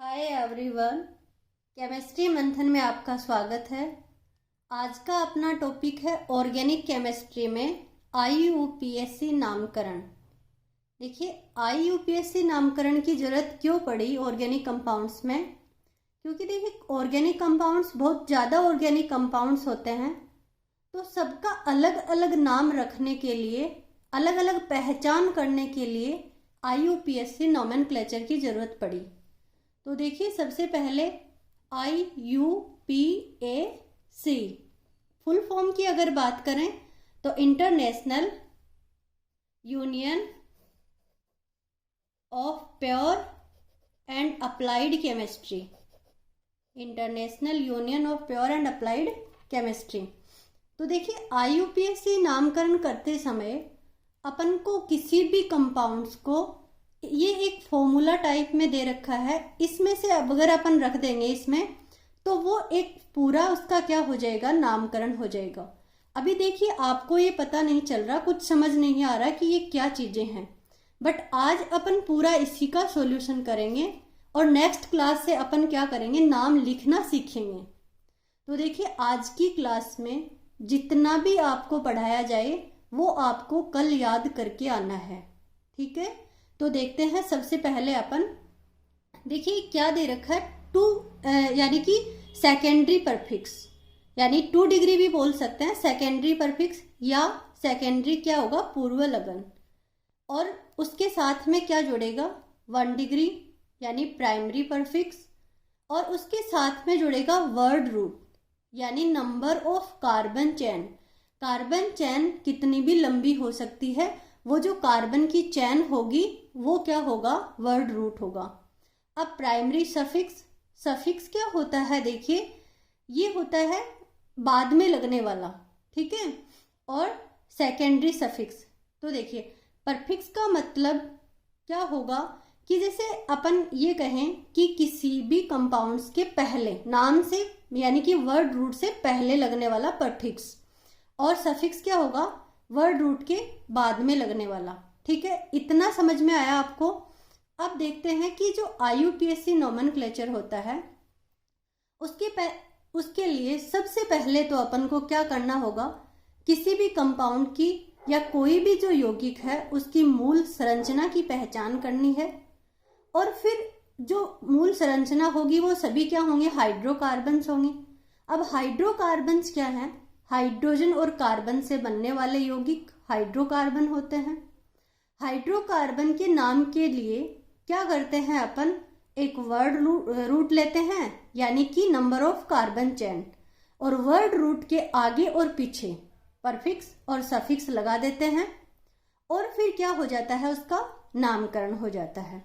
Hi everyone, chemistry मंथन में आपका स्वागत है। आज का अपना टॉपिक है ऑर्गेनिक केमिस्ट्री में आईयूपीएसी नामकरण। देखिए, आईयूपीएसी नामकरण की जरूरत क्यों पड़ी ऑर्गेनिक कंपाउंड्स में? क्योंकि देखिए, ऑर्गेनिक कंपाउंड्स बहुत ज़्यादा ऑर्गेनिक कंपाउंड्स होते हैं, तो सबका अलग अलग नाम रखने के लिए, अलग अलग पहचान करने के लिए आईयूपीएसी नोमेनक्लेचर की जरूरत पड़ी। तो देखिए, सबसे पहले IUPAC फुल फॉर्म की अगर बात करें तो international union of pure and applied chemistry. International union of pure and applied chemistry. तो देखिए, IUPAC नामकरण करते समय अपन को किसी भी कंपाउंड्स को ये एक फॉर्मूला टाइप में दे रखा है, इसमें से अब अगर अपन रख देंगे इसमें, तो वो एक पूरा उसका क्या हो जाएगा, नामकरण हो जाएगा। अभी देखिए, आपको ये पता नहीं चल रहा, कुछ समझ नहीं आ रहा कि ये क्या चीजें हैं, बट आज अपन पूरा इसी का सॉल्यूशन करेंगे और नेक्स्ट क्लास से अपन क्या करेंगे, नाम लिखना सीखेंगे। तो देखिए, आज की क्लास में जितना भी आपको पढ़ाया जाए वो आपको कल याद करके आना है, ठीक है? तो देखते हैं, सबसे पहले अपन देखिए क्या दे रखा है, टू यानी कि सेकेंडरी परफिक्स, यानी 2 डिग्री भी बोल सकते हैं सेकेंडरी परफिक्स, या सेकेंडरी क्या होगा, पूर्व लगन। और उसके साथ में क्या जुड़ेगा, 1 डिग्री यानी प्राइमरी परफिक्स, और उसके साथ में जुड़ेगा वर्ड रूट यानी number of carbon chain. Carbon chain कितनी भी लंबी हो सकती है, वो जो कार्बन की चेन होगी वो क्या होगा, वर्ड रूट होगा। अब प्राइमरी सफिक्स, सफिक्स क्या होता है, देखिए ये होता है बाद में लगने वाला, ठीक है? और सेकेंडरी सफिक्स, तो देखिए परफिक्स का मतलब क्या होगा कि जैसे अपन ये कहें कि किसी भी कंपाउंड्स के पहले नाम से यानी कि वर्ड रूट से पहले लगने वाला परफिक्स, और सफिक्स क्या होगा, वर्ड रूट के बाद में लगने वाला, ठीक है? इतना समझ में आया आपको? अब देखते हैं कि जो आईयूपीएसी नोमेनक्लेचर होता है उसके लिए सबसे पहले तो अपन को क्या करना होगा, किसी भी कंपाउंड की या कोई भी जो यौगिक है उसकी मूल संरचना की पहचान करनी है। और फिर जो मूल संरचना होगी वो सभी क्या होंगे, हाइड्रोकार्बन्स होंगे। अब हाइड्रोकार्बन्स क्या है, हाइड्रोजन और कार्बन से बनने वाले यौगिक हाइड्रोकार्बन होते हैं। हाइड्रोकार्बन के नाम के लिए क्या करते हैं अपन, एक वर्ड रूट लेते हैं यानी कि नंबर ऑफ कार्बन चेन, और वर्ड रूट के आगे और पीछे परफिक्स और सफिक्स लगा देते हैं, और फिर क्या हो जाता है, उसका नामकरण हो जाता है।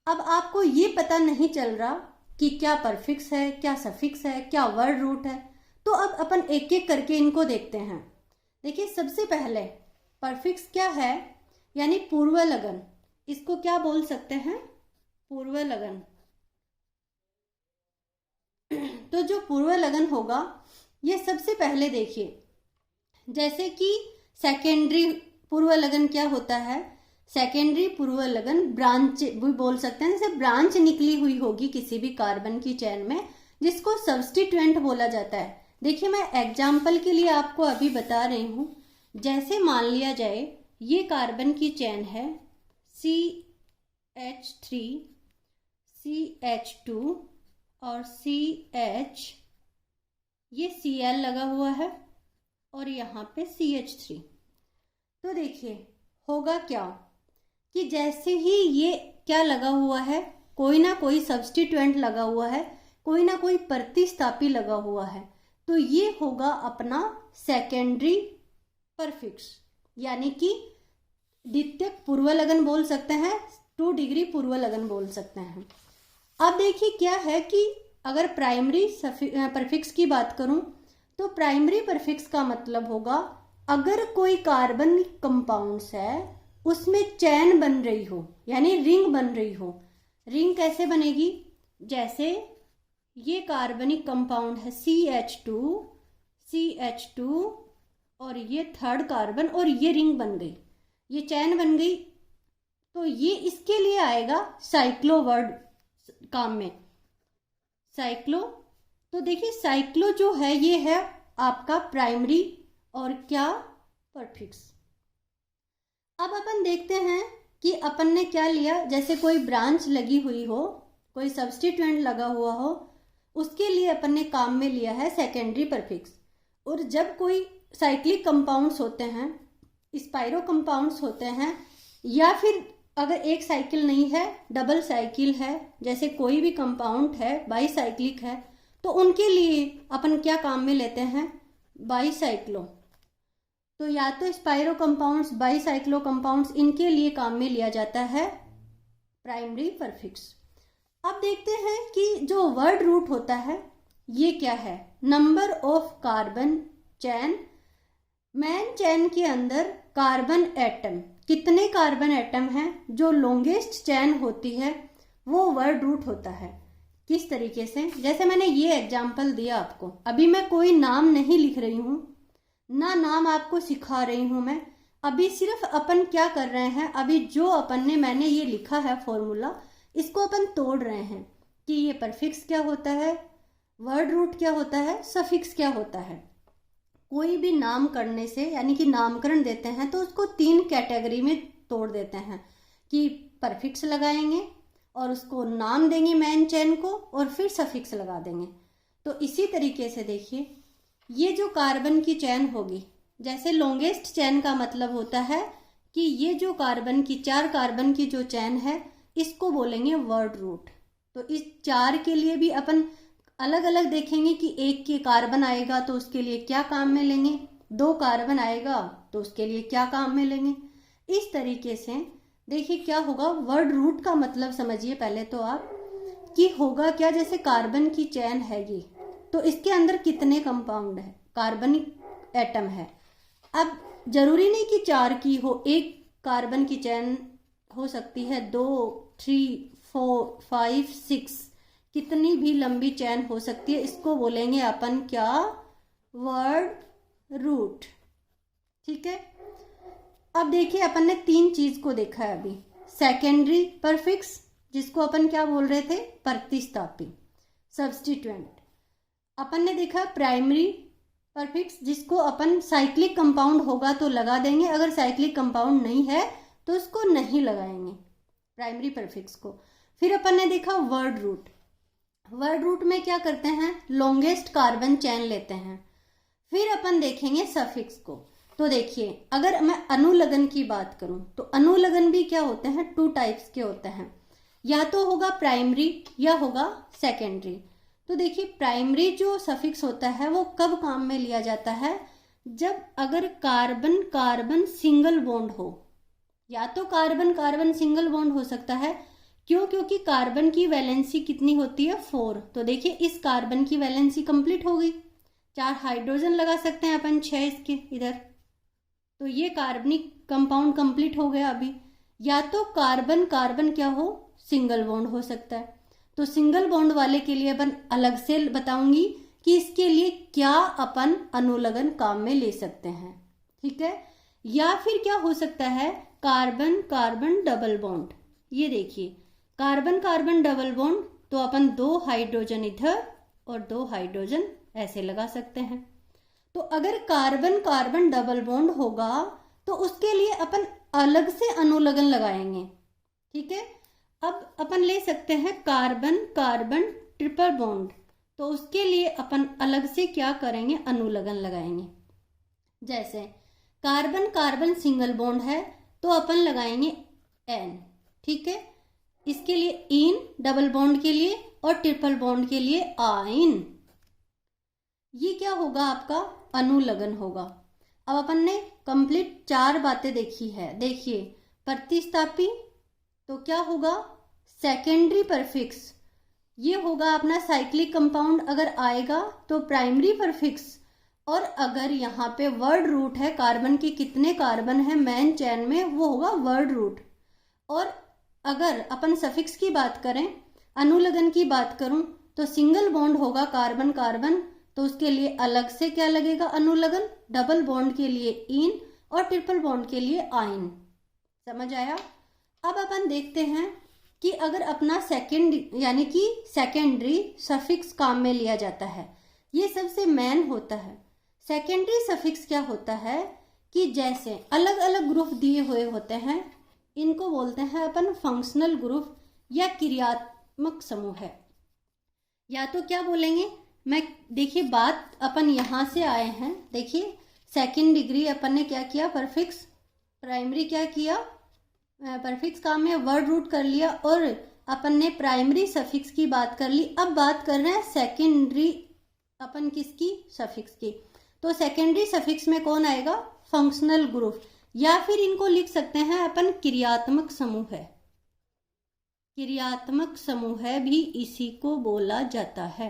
अब आपको ये पता नहीं चल रहा कि क्या परफिक्स है, क्या सफिक्स है, क्या वर्ड रूट है, तो अब अपन एक एक करके इनको देखते हैं। देखिए, सबसे पहले परफिक्स क्या है, यानी पूर्व लगन। इसको क्या बोल सकते हैं, पूर्व लगन। तो जो पूर्व लगन होगा, ये सबसे पहले देखिए, जैसे कि सेकेंडरी पूर्व लगन क्या होता है, सेकेंडरी पूर्व लगन ब्रांच भी बोल सकते हैं, जैसे ब्रांच निकली हुई होगी किसी भी कार्बन की चेन में, जिसको सब्स्टिट्यूएंट बोला जाता है। देखिए, मैं एग्जाम्पल के लिए आपको अभी बता रही हूं, जैसे मान लिया जाए ये कार्बन की चेन है CH3 CH2 और CH, ये Cl लगा हुआ है और यहाँ पे CH3। तो देखिए होगा क्या कि जैसे ही ये क्या लगा हुआ है, कोई ना कोई सब्स्टिट्यूएंट लगा हुआ है, कोई ना कोई प्रतिस्थापी लगा हुआ है, तो ये होगा अपना सेकेंडरी परफिक्स, यानी कि द्वितीयक पूर्व लगन बोल सकते हैं, 2 डिग्री पूर्व लगन बोल सकते हैं। अब देखिए क्या है कि अगर प्राइमरी परफिक्स की बात करूं, तो प्राइमरी परफिक्स का मतलब होगा अगर कोई कार्बन कंपाउंड्स है उसमें चैन बन रही हो, यानी रिंग बन रही हो। रिंग कैसे बनेगी, जैसे ये कार्बनिक कंपाउंड है CH2 और ये थर्ड कार्बन, और ये रिंग बन गई, ये चैन बन गई, तो ये इसके लिए आएगा साइक्लो वर्ड काम में। साइक्लो। तो देखिए साइक्लो जो है ये है आपका प्राइमरी और क्या परफिक्स। अब अपन देखते हैं कि अपन ने क्या लिया, जैसे कोई ब्रांच लगी हुई हो, कोई सब्स्टिट्यूएंट लगा हुआ हो, उसके लिए अपन ने काम में लिया है सेकेंडरी परफिक्स। और जब कोई साइक्लिक कंपाउंड्स होते हैं, स्पाइरो कंपाउंड्स होते हैं, या फिर अगर एक साइकिल नहीं है डबल साइकिल है, जैसे कोई भी कंपाउंड है बाईसाइक्लिक है, तो उनके लिए अपन क्या काम में लेते हैं, बाईसाइक्लो। तो या तो स्पाइरो कंपाउंड्स, बाईसाइक्लो कंपाउंड्स, इनके लिए काम में लिया जाता है प्राइमरी परफिक्स। अब देखते हैं कि जो वर्ड रूट होता है ये क्या है, number of carbon chain. Main chain के अंदर कार्बन एटम, कितने कार्बन एटम हैं, जो लॉन्गेस्ट चैन होती है वो वर्ड रूट होता है। किस तरीके से, जैसे मैंने ये एग्जाम्पल दिया आपको, अभी मैं कोई नाम नहीं लिख रही हूँ ना, नाम आपको सिखा रही हूँ मैं, अभी सिर्फ अपन क्या कर रहे हैं, अभी जो अपन ने मैंने ये लिखा है फॉर्मूला, इसको अपन तोड़ रहे हैं कि ये परफिक्स क्या होता है, वर्ड रूट क्या होता है, सफिक्स क्या होता है। कोई भी नाम करने से, यानी कि नामकरण देते हैं तो उसको 3 कैटेगरी में तोड़ देते हैं कि परफिक्स लगाएंगे और उसको नाम देंगे मैन चैन को, और फिर सफिक्स लगा देंगे। तो इसी तरीके से देखिए ये जो कार्बन की चैन होगी, जैसे लॉन्गेस्ट चैन का मतलब होता है कि ये जो कार्बन की 4 कार्बन की जो चैन है इसको बोलेंगे वर्ड रूट। तो इस 4 के लिए भी अपन अलग अलग देखेंगे कि एक के कार्बन आएगा तो उसके लिए क्या काम में लेंगे, 2 कार्बन आएगा तो उसके लिए क्या काम में लेंगे। इस तरीके से देखिए क्या होगा, वर्ड रूट का मतलब समझिए पहले तो आप कि होगा क्या, जैसे कार्बन की चैन है ये, तो इसके अंदर कितने कंपाउंड है, कार्बनिक एटम है। अब जरूरी नहीं कि 4 की हो, एक कार्बन की चैन हो सकती है 2, 3, 4, 5, 6, कितनी भी लंबी चैन हो सकती है। इसको बोलेंगे अपन क्या, वर्ड रूट। ठीक है, अब देखिए अपन ने 3 चीज को देखा है अभी, सेकेंडरी परफिक्स जिसको अपन क्या बोल रहे थे, प्रतिस्थापी सब्स्टिट्यूएंट। अपन ने देखा प्राइमरी परफिक्स जिसको अपन साइक्लिक कंपाउंड होगा तो लगा देंगे, अगर साइक्लिक कंपाउंड नहीं है तो उसको नहीं लगाएंगे प्राइमरी परफिक्स को। फिर अपन ने देखा वर्ड रूट। वर्ड रूट में क्या करते हैं, लॉन्गेस्ट कार्बन चैन लेते हैं। फिर अपन देखेंगे सफिक्स को। तो देखिए अगर मैं अनुलग्न की बात करूं तो अनुलग्न भी क्या होते हैं, 2 टाइप्स के होते हैं, या तो होगा प्राइमरी या होगा सेकेंडरी। तो देखिए प्राइमरी जो सफिक्स होता है वो कब काम में लिया जाता है, जब अगर कार्बन कार्बन सिंगल बॉन्ड हो, या तो कार्बन कार्बन सिंगल बॉन्ड हो सकता है, क्यों, क्योंकि कार्बन की वैलेंसी कितनी होती है 4। तो देखिए इस कार्बन की वैलेंसी कंप्लीट हो गई, 4 हाइड्रोजन लगा सकते हैं अपन, 6 इसके इधर, तो ये कार्बनिक कंपाउंड कंप्लीट हो गया अभी। या तो कार्बन कार्बन क्या हो, सिंगल बॉन्ड हो सकता है, तो सिंगल बॉन्ड वाले के लिए अपन अलग से बताऊंगी कि इसके लिए क्या अपन अनुलग्न काम में ले सकते हैं। ठीक है, या फिर क्या हो सकता है, कार्बन कार्बन डबल बॉन्ड। ये देखिए कार्बन कार्बन डबल बॉन्ड, तो अपन 2 हाइड्रोजन इधर और 2 हाइड्रोजन ऐसे लगा सकते हैं। तो अगर कार्बन कार्बन डबल बॉन्ड होगा तो उसके लिए अपन अलग से अनुलग्न लगाएंगे। ठीक है, अब अपन ले सकते हैं कार्बन कार्बन ट्रिपल बॉन्ड, तो उसके लिए अपन अलग से क्या करेंगे, अनुलग्न लगाएंगे। जैसे कार्बन कार्बन सिंगल बॉन्ड है तो अपन लगाएंगे एन। ठीक है, इसके लिए इन डबल बॉन्ड के लिए, और ट्रिपल बॉन्ड के लिए आइन। ये क्या होगा, आपका अनुलग्न होगा। अब अपन ने कंप्लीट 4 बातें देखी है। देखिए प्रतिस्थापी तो क्या होगा, सेकेंडरी परफिक्स, ये होगा अपना साइक्लिक कंपाउंड अगर आएगा तो प्राइमरी परफिक्स, और अगर यहाँ पे वर्ड रूट है, कार्बन के कितने कार्बन है मैन चैन में, वो होगा वर्ड रूट। और अगर अपन सफिक्स की बात करें, अनुलग्न की बात करूं, तो सिंगल बॉन्ड होगा कार्बन कार्बन, तो उसके लिए अलग से क्या लगेगा, अनुलग्न। डबल बॉन्ड के लिए इन, और ट्रिपल बॉन्ड के लिए आइन। समझ आया। अब अपन देखते हैं कि अगर अपना सेकंड यानी कि सेकेंडरी सफिक्स काम में लिया जाता है, ये सबसे मेन होता है। सेकेंडरी सफिक्स क्या होता है कि जैसे अलग अलग ग्रुप दिए हुए होते हैं, इनको बोलते हैं अपन फंक्शनल ग्रुप या क्रियात्मक समूह है। या तो क्या बोलेंगे, मैं देखिए बात अपन यहाँ से आए हैं, देखिए सेकंड डिग्री अपन ने क्या किया, परफिक्स प्राइमरी क्या किया, परफिक्स काम में वर्ड रूट कर लिया और अपन ने प्राइमरी सफिक्स की बात कर ली। अब बात कर रहे हैं सेकेंडरी अपन किसकी, सफिक्स की। तो सेकेंडरी सफिक्स में कौन आएगा, फंक्शनल ग्रुप, या फिर इनको लिख सकते हैं अपन क्रियात्मक समूह है। क्रियात्मक समूह है भी इसी को बोला जाता है।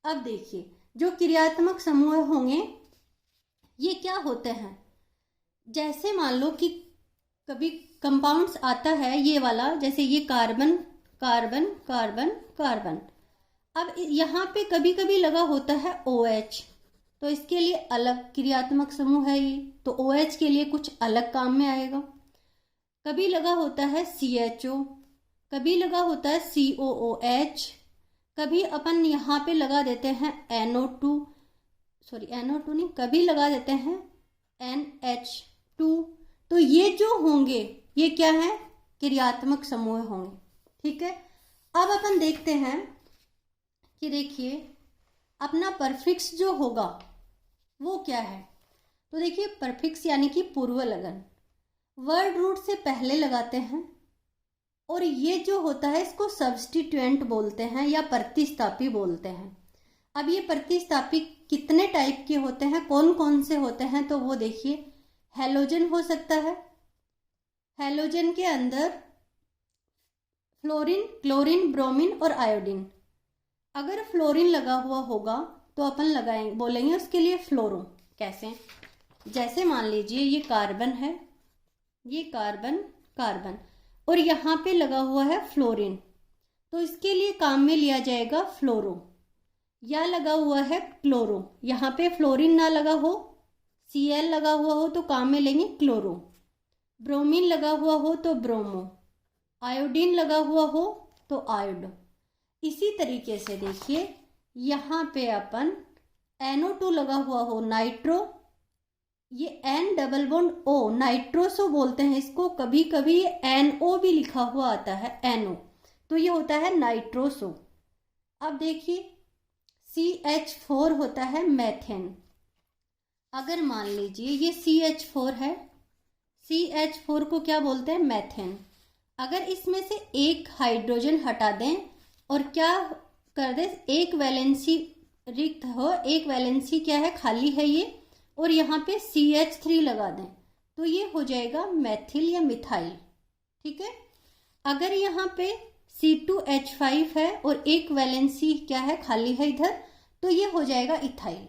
अब देखिए जो क्रियात्मक समूह होंगे ये क्या होते हैं, जैसे मान लो कि कभी कंपाउंड्स आता है ये वाला, जैसे ये कार्बन कार्बन कार्बन कार्बन। अब यहाँ पे कभी कभी लगा होता है OH, तो इसके लिए अलग क्रियात्मक समूह है ये, तो OH के लिए कुछ अलग काम में आएगा। कभी लगा होता है CHO, कभी लगा होता है COOH, कभी अपन यहाँ पे लगा देते हैं NO2 नहीं, कभी लगा देते हैं NH2। तो ये जो होंगे ये क्या है, क्रियात्मक समूह होंगे। ठीक है, अब अपन देखते हैं कि देखिए अपना परफिक्स जो होगा वो क्या है। तो देखिए परफिक्स यानी कि पूर्व लगन वर्ड रूट से पहले लगाते हैं, और ये जो होता है इसको सब्स्टिट्यूएंट बोलते हैं या प्रतिस्थापी बोलते हैं। अब ये प्रतिस्थापी कितने टाइप के होते हैं, कौन कौन से होते हैं, तो वो देखिए हेलोजन हो सकता है, हेलोजन के अंदर फ्लोरीन क्लोरीन ब्रोमीन और आयोडीन। अगर फ्लोरीन लगा हुआ होगा तो अपन लगाएंगे बोलेंगे उसके लिए फ्लोरो। कैसे, जैसे मान लीजिए ये कार्बन है, ये कार्बन कार्बन और यहाँ पे लगा हुआ है फ्लोरीन, तो इसके लिए काम में लिया जाएगा फ्लोरो। या लगा हुआ है क्लोरो, यहाँ पे फ्लोरीन ना लगा हो, Cl लगा हुआ हो तो काम में लेंगे क्लोरो। ब्रोमीन लगा हुआ हो तो ब्रोमो, आयोडीन लगा हुआ हो तो आयोडो। इसी तरीके से देखिए यहाँ पे अपन NO2 लगा हुआ हो नाइट्रो, ये N double bond O nitroso बोलते हैं इसको, कभी कभी ये NO भी लिखा हुआ आता है NO, तो ये होता है नाइट्रोसो। अब देखिए CH4 होता है मेथेन। अगर मान लीजिए ये CH4 है, CH4 को क्या बोलते हैं, मेथेन। अगर इसमें से एक हाइड्रोजन हटा दें और क्या कर दें, एक वैलेंसी रिक्त हो, एक वैलेंसी क्या है खाली है ये, और यहाँ पे CH3 लगा दें तो ये हो जाएगा मैथिल या मिथाइल। ठीक है, अगर यहाँ पे C2H5 है और एक वैलेंसी क्या है खाली है इधर, तो ये हो जाएगा इथाइल।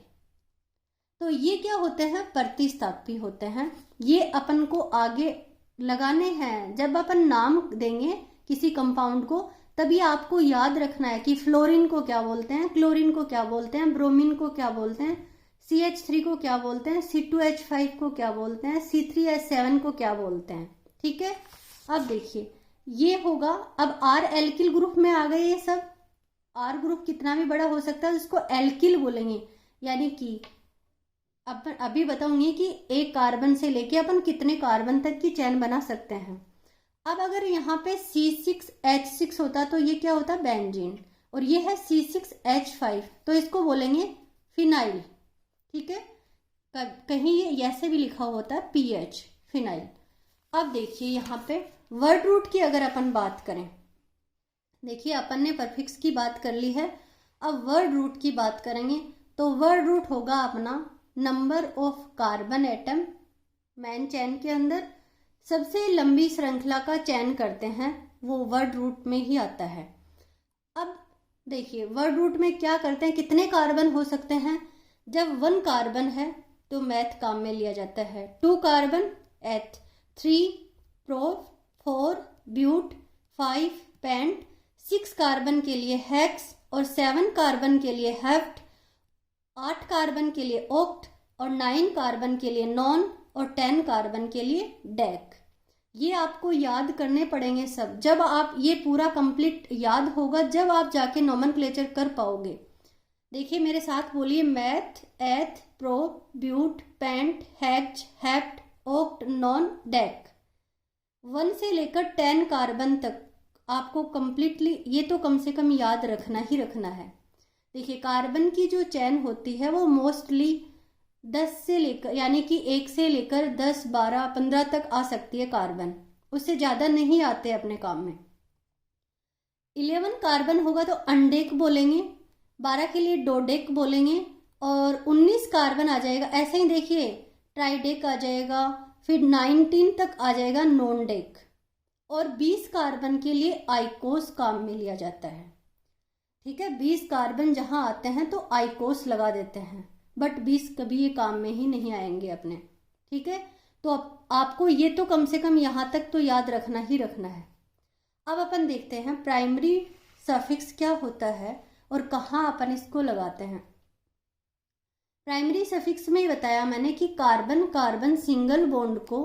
तो ये क्या होते हैं, प्रतिस्थापी होते हैं। ये अपन को आगे लगाने हैं, जब अपन नाम देंगे किसी कंपाउंड को तभी आपको याद रखना है कि फ्लोरीन को क्या बोलते हैं, क्लोरीन को क्या बोलते हैं, ब्रोमीन को क्या बोलते हैं, CH3 को क्या बोलते हैं, C2H5 को क्या बोलते हैं, C3H7 को क्या बोलते हैं। ठीक है, अब देखिए ये होगा। अब R एल्किल ग्रुप में आ गए ये सब। R ग्रुप कितना भी बड़ा हो सकता है, उसको एल्किल बोलेंगे। यानी कि अपन अभी बताऊंगी कि एक कार्बन से लेके अपन कितने कार्बन तक की चेन बना सकते हैं। अब अगर यहाँ पे C6H6 होता तो ये क्या होता, बेंजीन, और ये है C6H5 तो इसको बोलेंगे फिनाइल। ठीक है, कहीं ये ऐसे भी लिखा होता है PH, फिनाइल। अब देखिए यहाँ पे वर्ड रूट की अगर अपन बात करें, देखिए अपन ने परफिक्स की बात कर ली है, अब वर्ड रूट की बात करेंगे तो वर्ड रूट होगा अपना number of carbon atom main चैन के अंदर। सबसे लंबी श्रृंखला का चयन करते हैं वो वर्ड रूट में ही आता है। अब देखिए वर्ड रूट में क्या करते हैं, कितने कार्बन हो सकते हैं, जब 1 कार्बन है तो मैथ काम में लिया जाता है, 2 कार्बन एथ, 3 प्रोप, 4 ब्यूट, 5 पेंट, 6 कार्बन के लिए हेक्स और 7 कार्बन के लिए हेप्ट, 8 कार्बन के लिए ऑक्ट और 9 कार्बन के लिए नॉन और 10 कार्बन के लिए डेक। ये आपको याद करने पड़ेंगे सब। जब आप ये पूरा कंप्लीट याद होगा जब आप जाके नोमेनक्लेचर कर पाओगे। देखिए मेरे साथ बोलिए, meth, eth, prop, but, pent, hex, hept, oct, non, dec. 1 से लेकर 10 कार्बन तक आपको कंप्लीटली ये तो कम से कम याद रखना ही रखना है। देखिए कार्बन की जो चेन होती है वो मोस्टली 10 से लेकर यानी कि 1 से लेकर 10, 12, 15 तक आ सकती है कार्बन, उससे ज़्यादा नहीं आते अपने काम में। 11 कार्बन होगा तो अनडेक बोलेंगे, 12 के लिए डोडेक बोलेंगे, और 19 कार्बन आ जाएगा ऐसे ही देखिए ट्राइडेक आ जाएगा, फिर 19 तक आ जाएगा नॉन डेक, और 20 कार्बन के लिए आइकोस काम में लिया जाता है। ठीक है, 20 कार्बन जहाँ आते हैं तो आइकोस लगा देते हैं, बट 20 कभी ये काम में ही नहीं आएंगे अपने। ठीक है, तो आपको ये तो कम से कम यहाँ तक तो याद रखना ही रखना है। अब अपन देखते हैं प्राइमरी सफिक्स क्या होता है और कहाँ अपन इसको लगाते हैं। प्राइमरी सफिक्स में ही बताया मैंने कि कार्बन कार्बन सिंगल बॉन्ड को,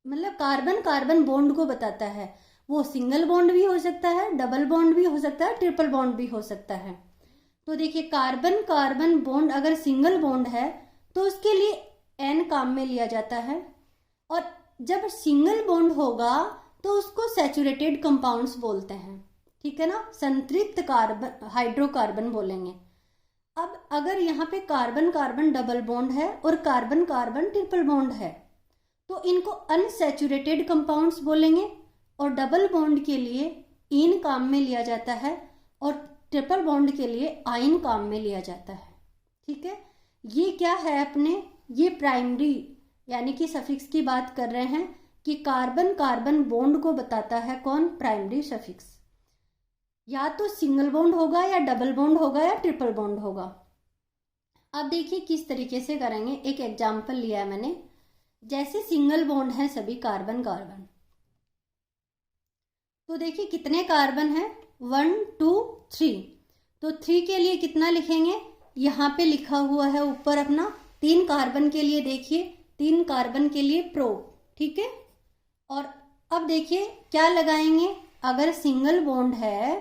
मतलब कार्बन कार्बन बॉन्ड को बताता है। वो सिंगल बॉन्ड भी हो सकता है, डबल बॉन्ड भी हो सकता है, ट्रिपल बॉन्ड भी हो सकता है। तो देखिए कार्बन कार्बन बॉन्ड अगर सिंगल बॉन्ड है तो उसके लिए एन काम में लिया जाता है, और जब सिंगल बॉन्ड होगा तो उसको सैचुरेटेड कंपाउंड्स बोलते हैं। ठीक है ना, संतृप्त कार्बन हाइड्रोकार्बन बोलेंगे। अब अगर यहाँ पे कार्बन कार्बन डबल बॉन्ड है और कार्बन कार्बन ट्रिपल बॉन्ड है तो इनको अनसैचुरेटेड कंपाउंड्स बोलेंगे, और डबल बॉन्ड के लिए इन काम में लिया जाता है और ट्रिपल बॉन्ड के लिए आइन काम में लिया जाता है। ठीक है, ये क्या है अपने, ये प्राइमरी यानी कि सफिक्स की बात कर रहे हैं कि कार्बन कार्बन बॉन्ड को बताता है कौन, प्राइमरी सफिक्स। या तो सिंगल बॉन्ड होगा या डबल बॉन्ड होगा या ट्रिपल बॉन्ड होगा। अब देखिए किस तरीके से करेंगे, एक एग्जाम्पल लिया है मैंने। जैसे सिंगल बॉन्ड है सभी कार्बन कार्बन, तो देखिए कितने कार्बन है, 1 2 3। तो 3 के लिए कितना लिखेंगे, यहाँ पे लिखा हुआ है ऊपर अपना 3 कार्बन के लिए, देखिए 3 कार्बन के लिए प्रोप। ठीक है, और अब देखिए क्या लगाएंगे, अगर सिंगल बॉन्ड है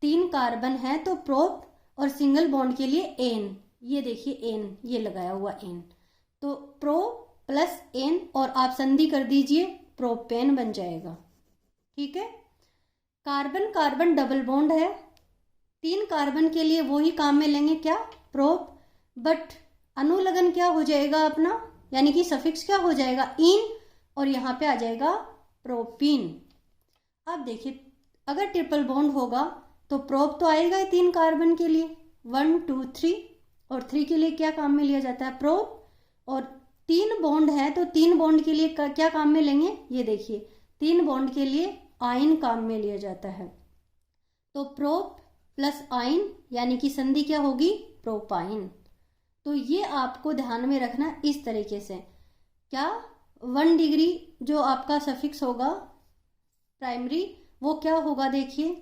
3 कार्बन है तो प्रोप, और सिंगल बॉन्ड के लिए एन, ये देखिए एन, ये लगाया हुआ एन, तो प्रो प्लस एन और आप संधि कर दीजिए, प्रोपेन बन जाएगा। ठीक है, कार्बन कार्बन डबल बॉन्ड है, 3 कार्बन के लिए वो ही काम में लेंगे क्या, प्रोप, बट अनुलग्न क्या हो जाएगा अपना, यानी कि सफिक्स क्या हो जाएगा, इन, और यहाँ पे आ जाएगा प्रोपीन। अब देखिए अगर ट्रिपल बॉन्ड होगा तो प्रोप तो आएगा ही 3 कार्बन के लिए, 1 2 3, और 3 के लिए क्या काम में लिया जाता है, प्रोप, और 3 बॉन्ड है तो 3 बॉन्ड के लिए क्या काम में लेंगे, ये देखिए 3 बॉन्ड के लिए आइन काम में लिया जाता है, तो प्रोप प्लस आइन यानी कि संधि क्या होगी, प्रोपाइन। तो ये आपको ध्यान में रखना इस तरीके से। क्या 1 डिग्री जो आपका सफिक्स होगा प्राइमरी वो क्या होगा, देखिए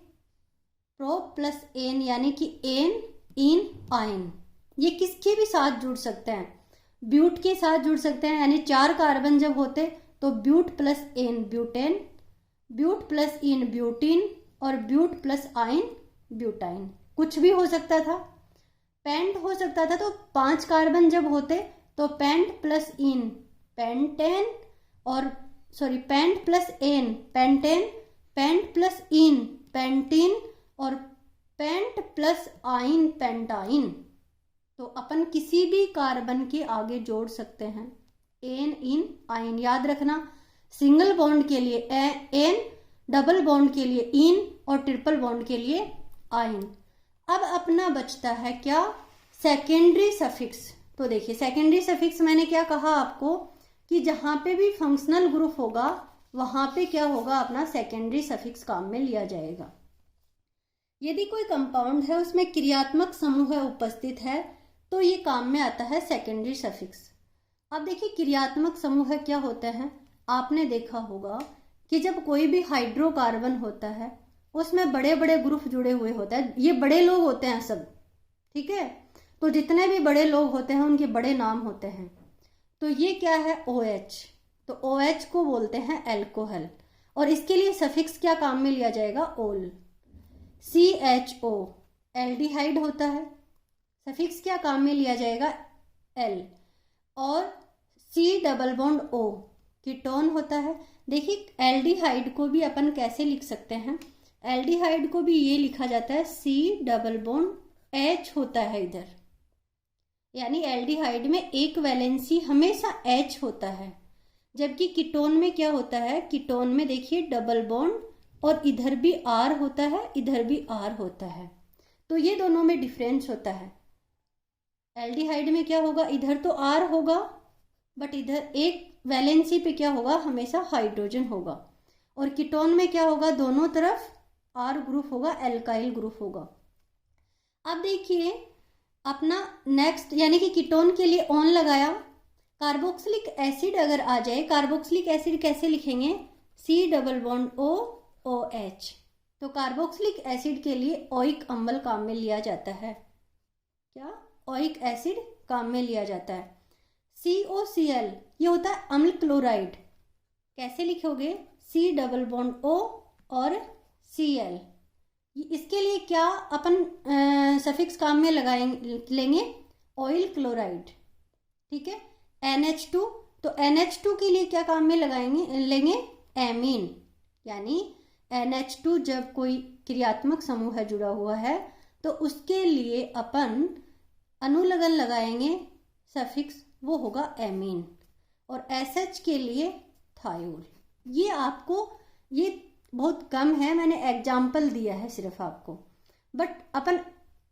प्रोप प्लस एन यानी कि एन इन आइन। ये किसके भी साथ जुड़ सकते हैं, ब्यूट के साथ जुड़ सकते हैं, यानी 4 कार्बन जब होते तो but plus ane butane, but plus ene butene, और ब्यूट प्लस आइन ब्यूटाइन, कुछ भी हो सकता था। पेंट हो सकता था, तो 5 कार्बन जब होते तो पेंट प्लस इन पेंटेन, और sorry pent plus ane pentane, pent plus ene pentene, और पेंट प्लस आइन पेंटाइन। तो अपन किसी भी कार्बन के आगे जोड़ सकते हैं एन इन आइन। याद रखना, सिंगल बॉन्ड के लिए एन, डबल बॉन्ड के लिए इन, और ट्रिपल बॉन्ड के लिए आइन। अब अपना बचता है क्या, सेकेंडरी सफिक्स। तो देखिए सेकेंडरी सफिक्स मैंने क्या कहा आपको कि जहां पे भी फंक्शनल ग्रुप होगा वहां पे क्या होगा, अपना सेकेंडरी सफिक्स काम में लिया जाएगा। यदि कोई कंपाउंड है उसमें क्रियात्मक समूह उपस्थित है तो ये काम में आता है सेकेंडरी सफिक्स। अब देखिए क्रियात्मक समूह क्या होते हैं, आपने देखा होगा कि जब कोई भी हाइड्रोकार्बन होता है उसमें बड़े बड़े ग्रुप जुड़े हुए होते हैं, ये बड़े लोग होते हैं सब। ठीक है, तो जितने भी बड़े लोग होते हैं उनके बड़े नाम होते हैं। तो ये क्या है, OH, तो OH को बोलते हैं एल्कोहल, और इसके लिए सफिक्स क्या काम में लिया जाएगा, ओल। CHO एल्डिहाइड होता है, सफिक्स क्या काम में लिया जाएगा, एल। और C double bond O ketone होता है। देखिए एल्डिहाइड को भी अपन कैसे लिख सकते हैं, एल्डिहाइड को भी ये लिखा जाता है C डबल बॉन्ड H होता है इधर, यानी एल्डिहाइड में एक वैलेंसी हमेशा H होता है, जबकि कीटोन में क्या होता है, कीटोन में देखिए डबल बॉन्ड और इधर भी R होता है, इधर भी R होता है, तो ये दोनों में डिफरेंस होता है। एल्डिहाइड में क्या होगा, इधर तो R होगा बट इधर एक वैलेंसी पे क्या होगा, हमेशा हाइड्रोजन होगा, और कीटोन में क्या होगा, दोनों तरफ R ग्रुप होगा, एल्काइल ग्रुप होगा। अब देखिए अपना नेक्स्ट, यानी कि कीटोन के लिए ऑन लगाया, कार्बोक्सिलिक एसिड अगर आ जाए, कार्बोक्सिलिक एसिड कैसे लिखेंगे, C double bond O OH, तो कार्बोक्सिलिक एसिड के लिए ओइक अम्ल काम में लिया जाता है, क्या, ओइक एसिड काम में लिया जाता है। COCl ये होता है अम्ल क्लोराइड, कैसे लिखोगे, C डबल बॉन्ड O और Cl, इसके लिए क्या अपन सफिक्स काम में लगाएंगे, लेंगे ऑयल क्लोराइड, ठीक है। NH2, तो NH2 के लिए क्या काम में लगाएंगे, लेंगे एमीन, यानी NH2 जब कोई क्रियात्मक समूह है जुड़ा हुआ है तो उसके लिए अपन अनुलग्न लगाएंगे सफिक्स, वो होगा एमीन, और SH के लिए थायोल। ये आपको, ये बहुत कम है, मैंने एग्जाम्पल दिया है सिर्फ आपको, बट अपन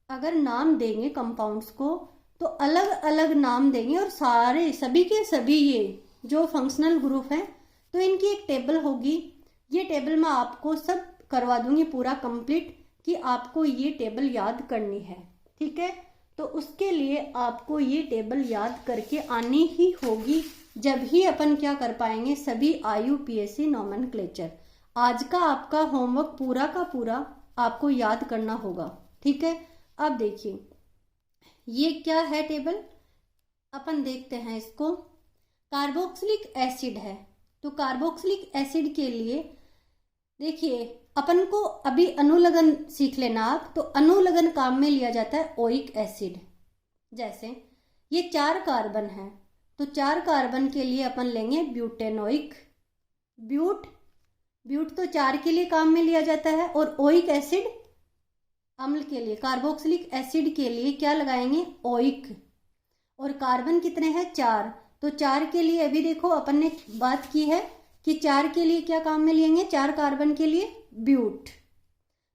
अगर नाम देंगे कंपाउंड्स को तो अलग अलग नाम देंगे, और सारे सभी के सभी ये जो फंक्शनल ग्रुप हैं तो इनकी एक टेबल होगी, ये टेबल मैं आपको सब करवा दूंगी पूरा कंप्लीट, कि आपको ये टेबल याद करनी है, ठीक है। तो उसके लिए आपको ये टेबल याद करके आनी ही होगी, जब ही अपन क्या कर पाएंगे, सभी IUPAC नॉमेनक्लेचर। आज का आपका होमवर्क पूरा का पूरा आपको याद करना होगा, ठीक है। अब देखिए ये क्या है टेबल, अपन देखते हैं इसको। कार्बोक्सिलिक एसिड है, तो कार्बोक्सिलिक एसिड के लिए देखिए अपन को अभी अनुलग्न सीख लेना आप, तो अनुलग्न काम में लिया जाता है ओइक एसिड। जैसे ये 4 कार्बन है, तो 4 कार्बन के लिए अपन लेंगे ब्यूटेनोइक, ब्यूट तो 4 के लिए काम में लिया जाता है, और ओइक एसिड अम्ल के लिए, कार्बोक्सिलिक एसिड के लिए क्या लगाएंगे, ओइक, और कार्बन कितने हैं, 4, तो 4 के लिए अभी देखो अपन ने बात की है कि 4 के लिए क्या काम में लेंगे, 4 कार्बन के लिए ब्यूट,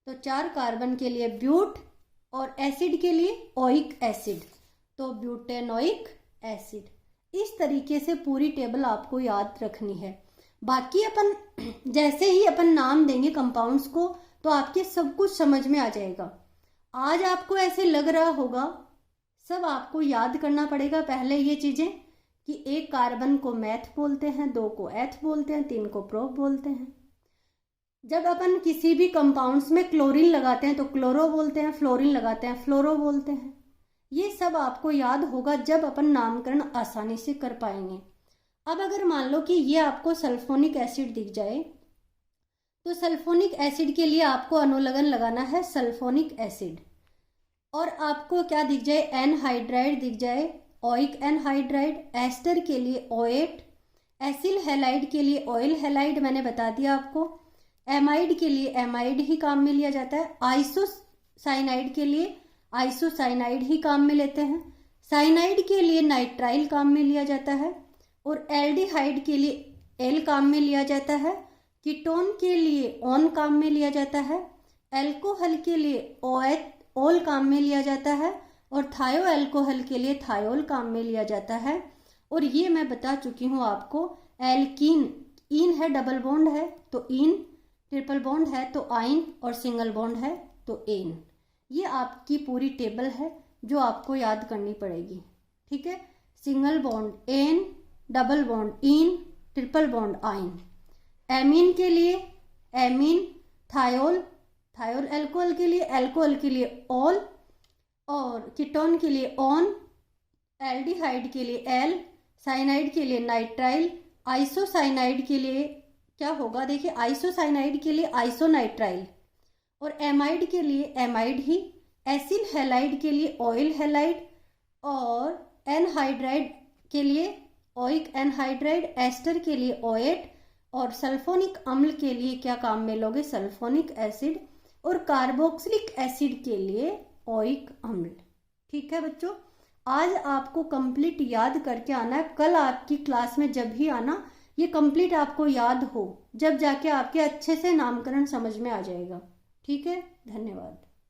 तो 4 कार्बन के लिए ब्यूट, और एसिड के लिए ओइक एसिड, तो ब्यूटेनोइक एसिड। इस तरीके से पूरी टेबल आपको याद रखनी है। बाकी अपन जैसे ही अपन नाम देंगे कंपाउंड्स को तो आपके सब कुछ समझ में आ जाएगा। आज आपको ऐसे लग रहा होगा, सब आपको याद करना पड़ेगा पहले ये चीजें, कि एक कार्बन को मैथ बोलते हैं, 2 को एथ बोलते हैं, 3 को प्रोप बोलते हैं। जब अपन किसी भी कंपाउंड्स में क्लोरीन लगाते हैं तो क्लोरो बोलते हैं, फ्लोरीन लगाते हैं फ्लोरो बोलते हैं। ये सब आपको याद होगा जब अपन नामकरण आसानी से कर पाएंगे। अब अगर मान लो कि ये आपको सल्फोनिक एसिड दिख जाए, तो सल्फोनिक एसिड के लिए आपको अनुलग्न लगाना है सल्फोनिक एसिड, और आपको क्या दिख जाए, एनहाइड्राइड दिख जाए, ओइक एनहाइड्राइड, एस्टर के लिए O8, एसिल हैलाइड के लिए ऑयल हैलाइड, मैंने बता दिया आपको, एमाइड के लिए एमाइड ही काम में लिया जाता है, आइसोसाइनाइड के लिए आइसोसाइनाइड ही काम में लेते हैं, साइनाइड के लिए नाइट्राइल काम में लिया जाता है, और एल्डिहाइड के लिए एल काम में लिया जाता है, कीटोन के लिए ऑन काम में लिया जाता है, एल्कोहल के लिए OH ओल काम में लिया जाता है, और थायो एल्कोहल के लिए थायोल काम में लिया जाता है। और ये मैं बता चुकी हूँ आपको, एल्कीन, इन है डबल बॉन्ड है तो इन, ट्रिपल बॉन्ड है तो आइन, और सिंगल बॉन्ड है तो एन। ये आपकी पूरी टेबल है जो आपको याद करनी पड़ेगी, ठीक है। Single bond ane, double bond ene, triple bond yne. Amine के लिए एमीन, थायोल, थायोल एल्कोहल के लिए ऑल, और कीटोन के लिए ऑन, एल्डिहाइड के लिए एल, साइनाइड के लिए नाइट्राइल, आइसोसाइनाइड के लिए क्या होगा, देखिए आइसोसाइनाइड के लिए आइसोनाइट्राइल, और एमाइड के लिए एमाइड ही, एसिल हैलाइड के लिए ऑयल हैलाइड, और एनहाइड्राइड के लिए ओइक एनहाइड्राइड, एस्टर के लिए ओएट, और सल्फोनिक अम्ल के लिए क्या काम में लोगे, सल्फोनिक एसिड, और कार्बोक्सिलिक एसिड के लिए ओइक अम्ल। ठीक है बच्चों, आज आपको कंप्लीट याद करके आना है। कल आपकी क्लास में जब भी आना ये कंप्लीट आपको याद हो, जब जाके आपके अच्छे से नामकरण समझ में आ जाएगा। ठीक है, धन्यवाद।